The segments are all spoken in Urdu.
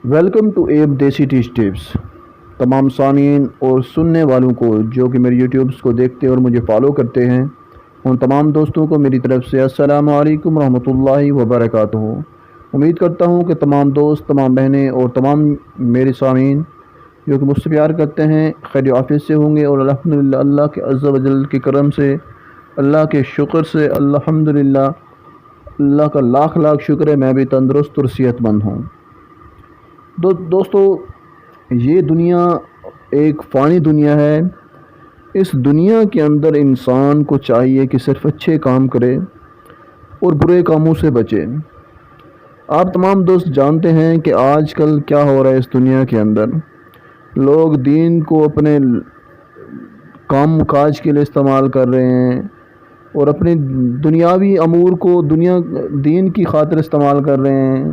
ویلکم ٹو ایب دیسی ٹیچ ٹپس۔ تمام سامعین اور سننے والوں کو جو کہ میری یوٹیوبس کو دیکھتے اور مجھے فالو کرتے ہیں، ان تمام دوستوں کو میری طرف سے السلام علیکم ورحمۃ اللہ وبرکاتہ۔ امید کرتا ہوں کہ تمام دوست، تمام بہنیں اور تمام میرے سامعین جو کہ مجھ سے پیار کرتے ہیں خیر و عافیت سے ہوں گے، اور الحمدللہ اللہ کے عز و جل کے کرم سے، اللہ کے شکر سے الحمدللہ اللہ کا لاکھ لاکھ شکر ہے میں بھی تندرست اور صحت مند ہوں۔ دوستو، یہ دنیا ایک فانی دنیا ہے۔ اس دنیا کے اندر انسان کو چاہیے کہ صرف اچھے کام کرے اور برے کاموں سے بچے۔ آپ تمام دوست جانتے ہیں کہ آج کل کیا ہو رہا ہے اس دنیا کے اندر۔ لوگ دین کو اپنے کام کاج کے لیے استعمال کر رہے ہیں اور اپنے دنیاوی امور کو دین کی خاطر استعمال کر رہے ہیں۔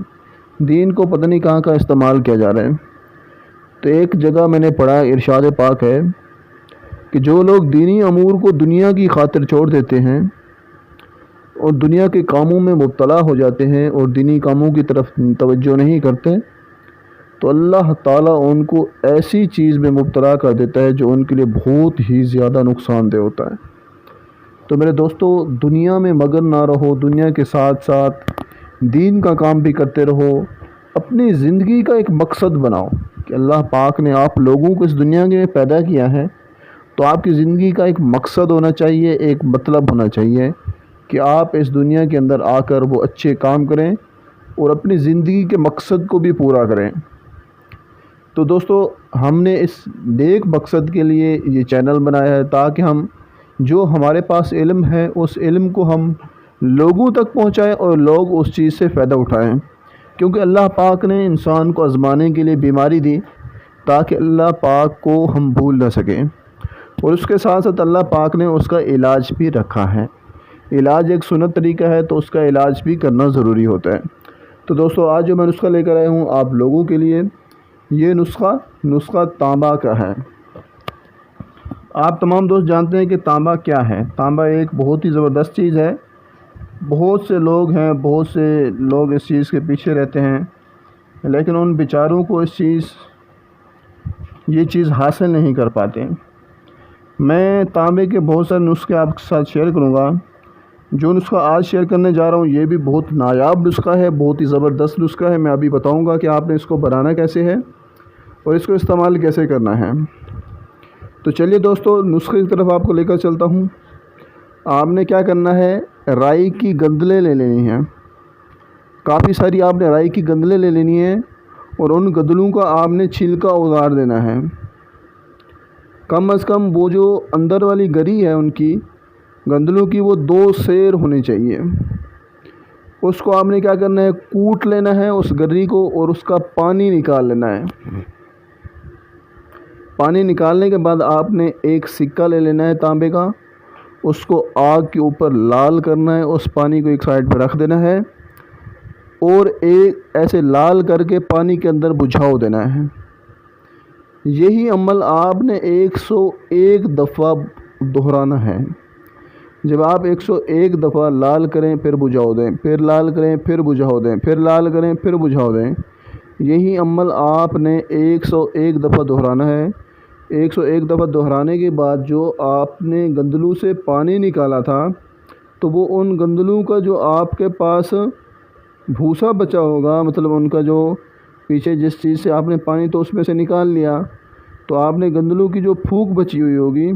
دین کو پتہ نہیں کہاں استعمال کیا جا رہا ہے۔ تو ایک جگہ میں نے پڑھا، ارشاد پاک ہے کہ جو لوگ دینی امور کو دنیا کی خاطر چھوڑ دیتے ہیں اور دنیا کے کاموں میں مبتلا ہو جاتے ہیں اور دینی کاموں کی طرف توجہ نہیں کرتے، تو اللہ تعالیٰ ان کو ایسی چیز میں مبتلا کر دیتا ہے جو ان کے لیے بہت ہی زیادہ نقصان دہ ہوتا ہے۔ تو میرے دوستو، دنیا میں مگن نہ رہو، دنیا کے ساتھ ساتھ دین کا کام بھی کرتے رہو۔ اپنی زندگی کا ایک مقصد بناؤ کہ اللہ پاک نے آپ لوگوں کو اس دنیا میں پیدا کیا ہے، تو آپ کی زندگی کا ایک مقصد ہونا چاہیے، ایک مطلب ہونا چاہیے کہ آپ اس دنیا کے اندر آ کر وہ اچھے کام کریں اور اپنی زندگی کے مقصد کو بھی پورا کریں۔ تو دوستو، ہم نے اس نیک مقصد کے لیے یہ چینل بنایا ہے تاکہ ہم جو ہمارے پاس علم ہے اس علم کو ہم لوگوں تک پہنچائیں اور لوگ اس چیز سے فائدہ اٹھائیں، کیونکہ اللہ پاک نے انسان کو آزمانے کے لیے بیماری دی تاکہ اللہ پاک کو ہم بھول نہ سکیں، اور اس کے ساتھ ساتھ اللہ پاک نے اس کا علاج بھی رکھا ہے۔ علاج ایک سنت طریقہ ہے تو اس کا علاج بھی کرنا ضروری ہوتا ہے۔ تو دوستو، آج جو میں نسخہ لے کر آیا ہوں آپ لوگوں کے لیے، یہ نسخہ تانبا کا ہے۔ آپ تمام دوست جانتے ہیں کہ تانبا کیا ہے۔ تانبا ایک بہت ہی زبردست چیز ہے۔ بہت سے لوگ اس چیز کے پیچھے رہتے ہیں، لیکن ان بیچاروں کو یہ چیز حاصل نہیں کر پاتے۔ میں تانبے کے بہت سارے نسخے آپ کے ساتھ شیئر کروں گا۔ جو نسخہ آج شیئر کرنے جا رہا ہوں یہ بھی بہت نایاب نسخہ ہے، بہت ہی زبردست نسخہ ہے۔ میں ابھی بتاؤں گا کہ آپ نے اس کو بنانا کیسے ہے اور اس کو استعمال کیسے کرنا ہے۔ تو چلیے دوستو، نسخے کی طرف آپ کو لے کر چلتا ہوں۔ آپ نے کیا کرنا ہے، رائی کی گندلیں لے لینی ہیں۔ کافی ساری آپ نے رائی کی گندلیں لے لینی ہیں اور ان گندلوں کا آپ نے چھلکا اتار دینا ہے۔ کم از کم وہ جو اندر والی گری ہے ان کی گندلوں کی، وہ 2 سیر ہونی چاہیے۔ اس کو آپ نے کیا کرنا ہے، کوٹ لینا ہے اس گری کو اور اس کا پانی نکال لینا ہے۔ پانی نکالنے کے بعد آپ نے ایک سکہ لے لینا ہے تانبے کا، اس کو آگ کے اوپر لال کرنا ہے، اس پانی کو ایک سائڈ پہ رکھ دینا ہے اور ایک ایسے لال کر کے پانی کے اندر بجھاؤ دینا ہے۔ یہی عمل آپ نے 101 دفعہ دہرانا ہے۔ جب آپ 101 دفعہ لال کریں پھر بجھاؤ دیں، پھر لال کریں پھر بجھاؤ دیں، پھر لال کریں پھر بجھاؤ دیں، یہی عمل آپ نے 101 دفعہ دہرانا ہے۔ 101 دفعہ دہرانے کے بعد جو آپ نے گندلوں سے پانی نکالا تھا، تو وہ ان گندلوں کا جو آپ کے پاس بھوسا بچا ہوگا، مطلب ان کا جو پیچھے جس چیز سے آپ نے پانی تو اس میں سے نکال لیا، تو آپ نے گندلوں کی جو پھوک بچی ہوئی ہوگی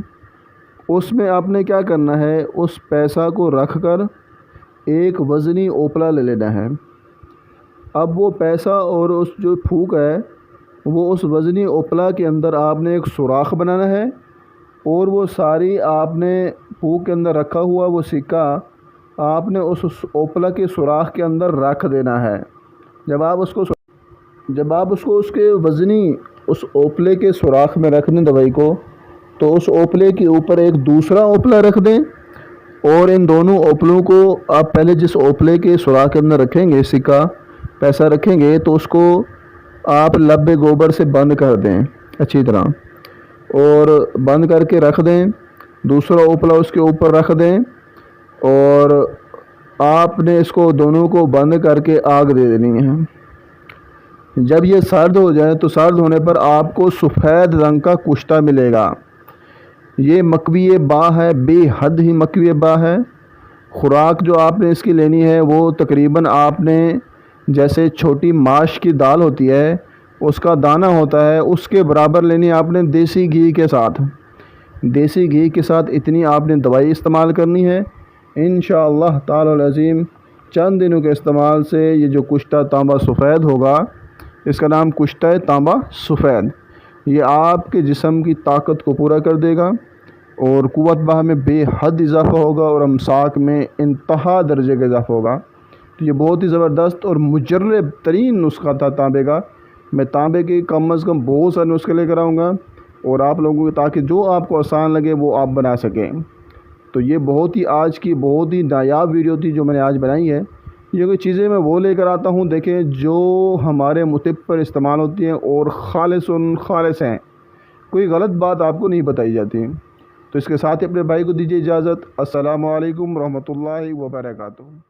اس میں آپ نے کیا کرنا ہے، اس پیسہ کو رکھ کر ایک وزنی اوپلا لے لینا ہے۔ اب وہ پیسہ اور اس جو پھوک ہے وہ اس وزنی اوپلا کے اندر آپ نے ایک سوراخ بنانا ہے اور وہ ساری آپ نے پھوک کے اندر رکھا ہوا وہ سکہ آپ نے اس اوپلا کے سوراخ کے اندر رکھ دینا ہے۔ جب آپ اس کو اس کے وزنی اس اوپلے کے سوراخ میں رکھ دیں دوائی کو، تو اس اوپلے کے اوپر ایک دوسرا اوپلا رکھ دیں اور ان دونوں اوپلوں کو آپ پہلے جس اوپلے کے سوراخ کے اندر رکھیں گے سکہ پیسہ رکھیں گے، تو اس کو آپ لب گوبر سے بند کر دیں اچھی طرح، اور بند کر کے رکھ دیں۔ دوسرا اوپلا اس کے اوپر رکھ دیں اور آپ نے اس کو دونوں کو بند کر کے آگ دے دینی ہے۔ جب یہ سرد ہو جائے تو سرد ہونے پر آپ کو سفید رنگ کا کشتہ ملے گا۔ یہ مکوی با ہے، بے حد ہی مکوی با ہے۔ خوراک جو آپ نے اس کی لینی ہے وہ تقریباً آپ نے جیسے چھوٹی ماش کی دال ہوتی ہے اس کا دانہ ہوتا ہے اس کے برابر لینی ہے آپ نے دیسی گھی کے ساتھ۔ دیسی گھی کے ساتھ اتنی آپ نے دوائی استعمال کرنی ہے۔ انشاءاللہ تعالی العظیم چند دنوں کے استعمال سے یہ جو کشتہ تانبا سفید ہوگا، اس کا نام کشتہ تانبا سفید، یہ آپ کے جسم کی طاقت کو پورا کر دے گا اور قوت بہ میں بے حد اضافہ ہوگا اور امساک میں انتہا درجے کا اضافہ ہوگا۔ تو یہ بہت ہی زبردست اور مجرب ترین نسخہ تھا تانبے کا۔ میں تانبے کے کم از کم بہت سارے نسخے لے کر آؤں گا اور آپ لوگوں کو تاکہ جو آپ کو آسان لگے وہ آپ بنا سکیں۔ تو یہ بہت ہی آج کی بہت ہی نایاب ویڈیو تھی جو میں نے آج بنائی ہے۔ یہ کوئی چیزیں میں وہ لے کر آتا ہوں دیکھیں جو ہمارے مطب پر استعمال ہوتی ہیں اور خالص ہیں، کوئی غلط بات آپ کو نہیں بتائی جاتی۔ تو اس کے ساتھ ہی اپنے بھائی کو دیجیے اجازت۔ السلام علیکم ورحمۃ اللہ وبرکاتہ۔